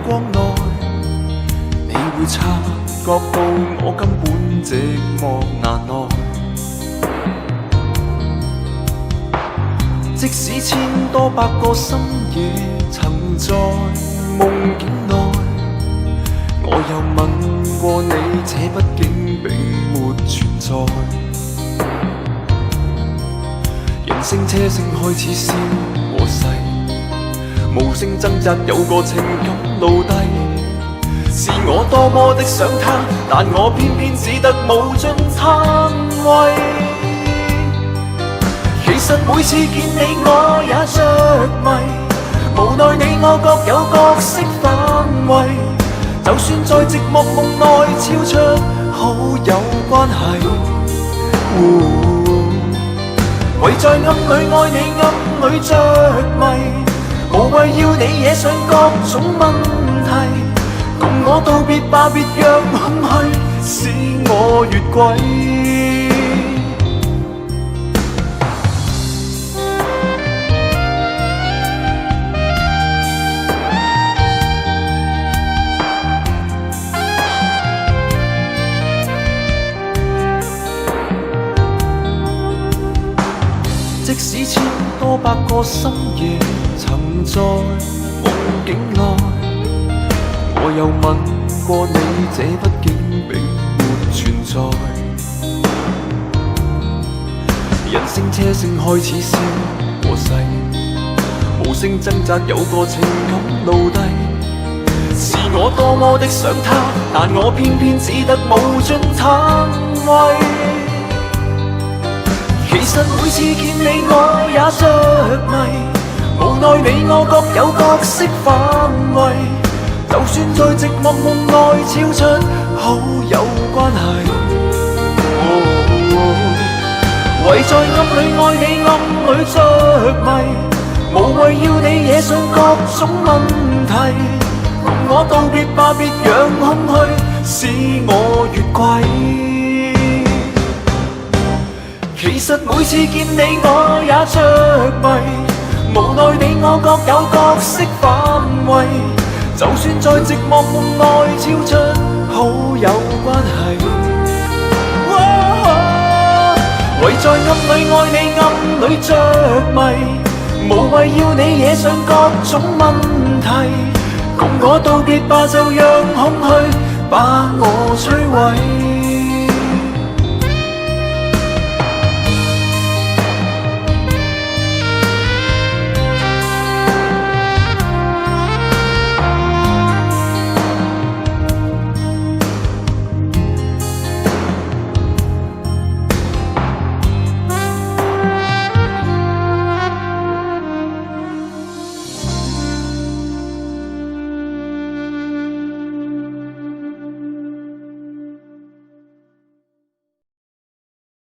光內，你會察覺到我根本寂寞難耐。即使千多百個深夜曾在夢境內，我又問過你，這畢竟並沒存在。人聲車聲開始消和逝，無聲掙扎有個情感奴隸。是我多麼的想他，但我偏偏只得無盡嘆謂。其實每次見你我也着迷，無奈你我各有角色範圍。就算在寂寞夢內超出好友關係，唯在暗裏愛你暗裏着迷，無謂要你惹上各種問題。共我道別吧，別讓空虛使我越軌。即使千多百個深夜曾在夢境內，我又問過你，這畢竟並沒存在。人聲車聲開始消和逝，無聲掙扎有個情感奴隸。是我多麼的想他，但我偏偏只得無盡嘆謂。其實每次見你我也着迷，無奈你我各有角色範圍。就算在寂寞夢內超出好友關係，唯在暗裏愛你暗裏着迷，無謂要你惹上各種問題。共我道別吧，別讓空虛使我越軌。其實每次見你我也着迷，無奈你我各有角色範圍。就算在寂寞夢內超出好友關係，唯在暗裏愛你暗裏着迷，無謂要你惹上各種問題。共我道別吧，就讓空虛把我摧毀。